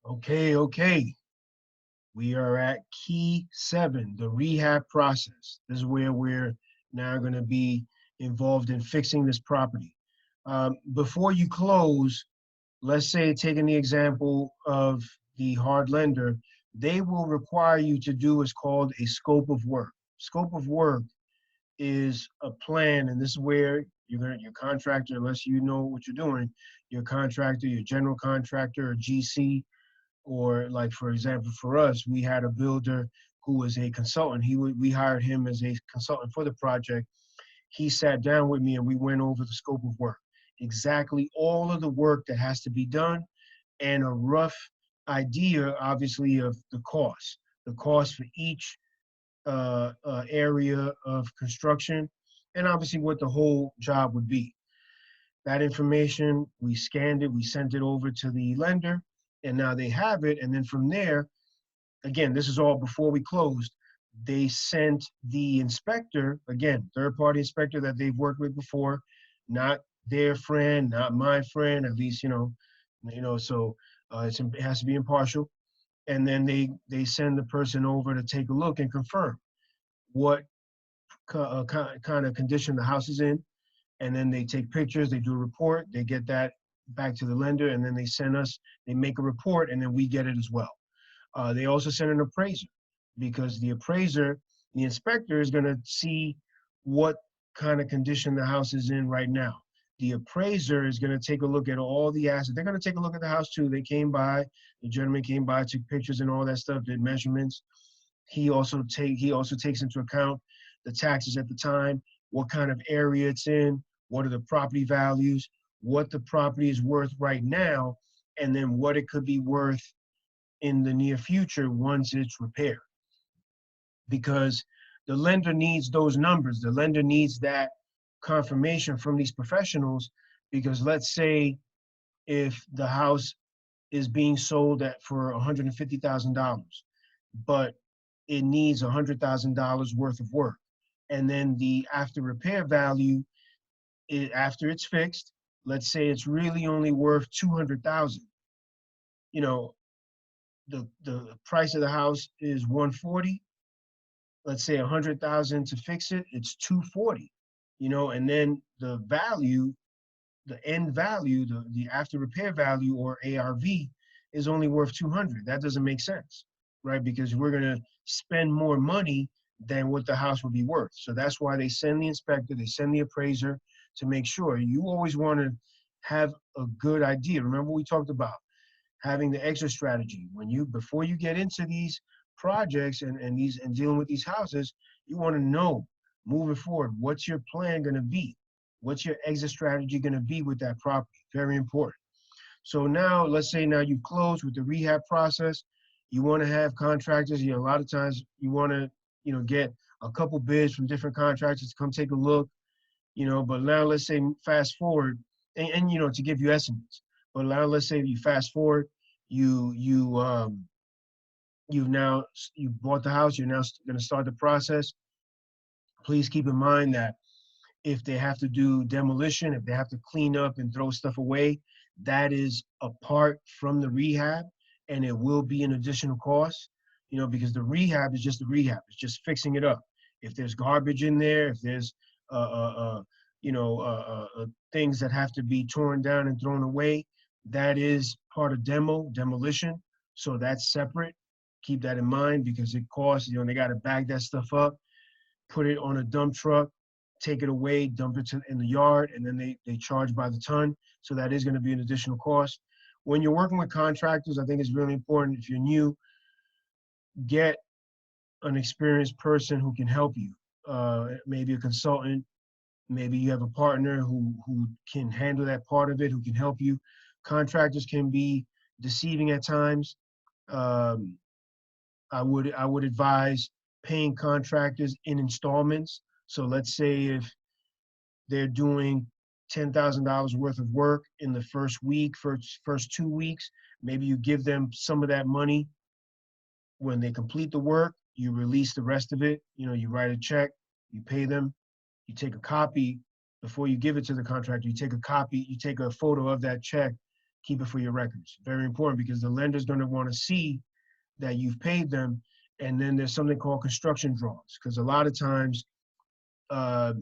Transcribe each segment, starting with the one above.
Okay. We are at key 7, the rehab process. This is where we're now going to be involved in fixing this property. Before you close, let's say taking the example of the hard lender, they will require you to do what's called a scope of work. Scope of work is a plan, and this is where your contractor, unless you know what you're doing, your contractor, your general contractor or GC, or like for example for us, we had a builder who was a consultant. We hired him as a consultant for the project. He sat down with me and we went over the scope of work, exactly all of the work that has to be done, and a rough idea, obviously, of the cost for each area of construction, and obviously what the whole job would be. That information, we scanned it, we sent it over to the lender, and now they have it. And then from there, again, this is all before we closed, they sent the inspector, again, third party inspector that they've worked with before, not their friend, not my friend, at least, so it has to be impartial. And then they send the person over to take a look and confirm what kind of condition the house is in, and then they take pictures, they do a report, they get that back to the lender, and then they make a report, and then we get it as well. They also send an appraiser, because the inspector is going to see what kind of condition the house is in right now. The appraiser is going to take a look at all the assets. They're going to take a look at the house too. The gentleman came by, took pictures and all that stuff, did measurements. He also takes into account the taxes at the time, what kind of area it's in, what are the property values, what the property is worth right now, and then what it could be worth in the near future once it's repaired. Because the lender needs those numbers. The lender needs that confirmation from these professionals, because let's say if the house is being sold for $150,000, but it needs $100,000 worth of work. And then the after repair value, after it's fixed, let's say it's really only worth 200,000. You know, the price of the house is 140. Let's say 100,000 to fix it, it's 240. And then the end value, the after repair value, or ARV, is only worth 200. That doesn't make sense, right? Because we're going to spend more money than what the house would be worth. So that's why they send the inspector, they send the appraiser, to make sure. You always want to have a good idea. Remember, we talked about having the exit strategy. Before you get into these projects and dealing with these houses, you want to know, moving forward, what's your plan going to be? What's your exit strategy going to be with that property? Very important. So now, let's say now you've closed with the rehab process. You want to have contractors. A lot of times you want to, get a couple bids from different contractors to come take a look. But now let's say fast forward, and to give you estimates. But now let's say you fast forward, you bought the house. You're now going to start the process. Please keep in mind that if they have to do demolition, if they have to clean up and throw stuff away, that is apart from the rehab, and it will be an additional cost, because the rehab is just the rehab. It's just fixing it up. If there's garbage in there, if there's, uh, uh, uh, things that have to be torn down and thrown away, that is part of demolition. So that's separate. Keep that in mind, because it costs, they got to bag that stuff up, put it on a dump truck, take it away, dump it in the yard, and then they charge by the ton. So that is going to be an additional cost. When you're working with contractors, I think it's really important, if you're new, get an experienced person who can help you. Maybe a consultant, maybe you have a partner who can handle that part of it, who can help you. Contractors can be deceiving at times. Um, I would advise paying contractors in installments. So let's say if they're doing $10,000 worth of work in the first week, first 2 weeks, maybe you give them some of that money. When they complete the work, you release the rest of it. You write a check, you pay them, you take a copy before you give it to the contractor. You take a copy, you take a photo of that check, keep it for your records. Very important because the lender's going to want to see that you've paid them. And then there's something called construction draws, because a lot of times uh,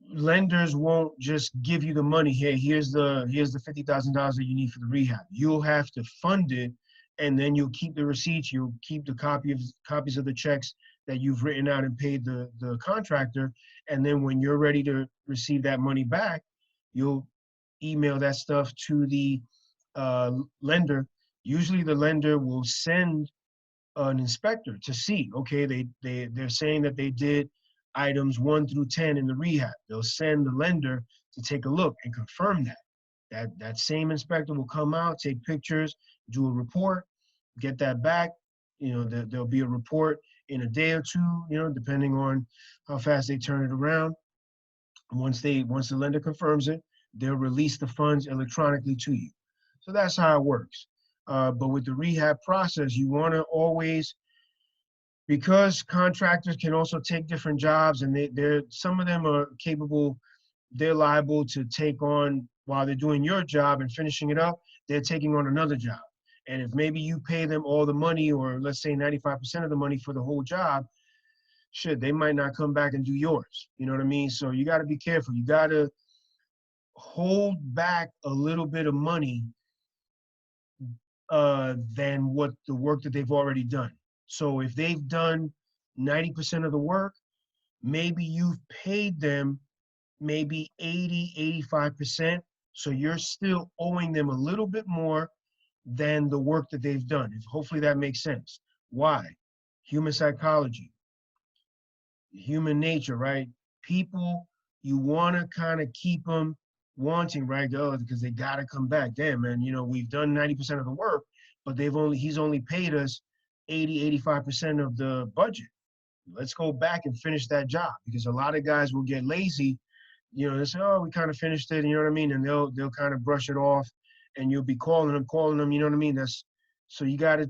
lenders won't just give you the money. Hey, here's the $50,000 that you need for the rehab. You'll have to fund it, and then you'll keep the receipts. You'll keep the copies of the checks that you've written out and paid the contractor. And then when you're ready to receive that money back, you'll email that stuff to the lender. Usually, the lender will send an inspector to see, okay, they're saying that they did items 1 through 10 in the rehab. They'll send the lender to take a look and confirm that. That same inspector will come out, take pictures, do a report, get that back. There'll be a report in a day or two, depending on how fast they turn it around. Once the lender confirms it, they'll release the funds electronically to you. So that's how it works. But with the rehab process, you want to always, because contractors can also take different jobs, and they're some of them are capable, they're liable to take on, while they're doing your job and finishing it up, they're taking on another job. And if maybe you pay them all the money, or let's say 95% of the money for the whole job, shit, they might not come back and do yours. You know what I mean? So you got to be careful. You got to hold back a little bit of money than what the work that they've already done. So if they've done 90% of the work, maybe you've paid them maybe 80, 85%. So you're still owing them a little bit more than the work that they've done. Hopefully that makes sense. Why? Human psychology, human nature, right? People, you want to kind of keep them wanting, right? Oh, because they got to come back. Damn, man, we've done 90% of the work, but he's only paid us 80, 85% of the budget. Let's go back and finish that job, because a lot of guys will get lazy. They say, oh, we kind of finished it, you know what I mean? And they'll kind of brush it off, and you'll be calling them, you know what I mean? So you gotta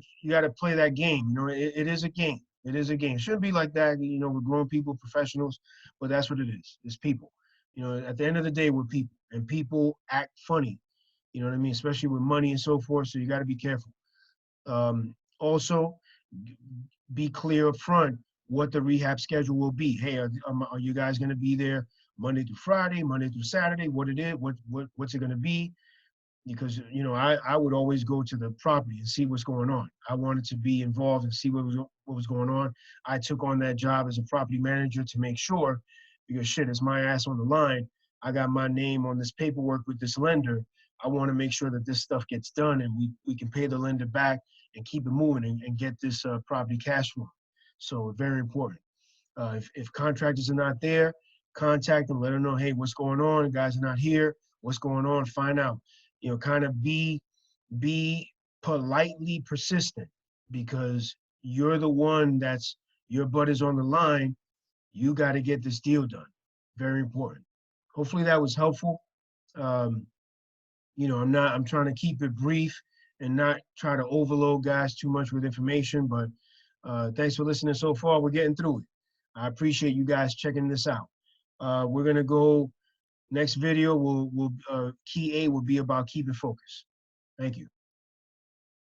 play that game. It is a game. It is a game. It shouldn't be like that, we're grown people, professionals, but that's what it is. It's people. At the end of the day, we're people, and people act funny, you know what I mean? Especially with money and so forth. So you got to be careful. Also, be clear up front what the rehab schedule will be. Hey, are you guys going to be there Monday through Friday, Monday through Saturday? What it is, what's it going to be? Because I would always go to the property and see what's going on. I wanted to be involved and see what was going on. I took on that job as a property manager to make sure, because shit, it's my ass on the line. I got my name on this paperwork with this lender. I want to make sure that this stuff gets done, and we can pay the lender back and keep it moving, and get this property cash flow. So very important. If contractors are not there, contact them, let them know, hey, what's going on? The guys are not here. What's going on? Find out. Kind of be politely persistent, because you're the one your butt is on the line. You got to get this deal done. Very important. Hopefully that was helpful. Um, I'm trying to keep it brief and not try to overload guys too much with information, but thanks for listening so far. We're getting through it. I appreciate you guys checking this out. We're going to go next video. Key A will be about keeping focus. Thank you.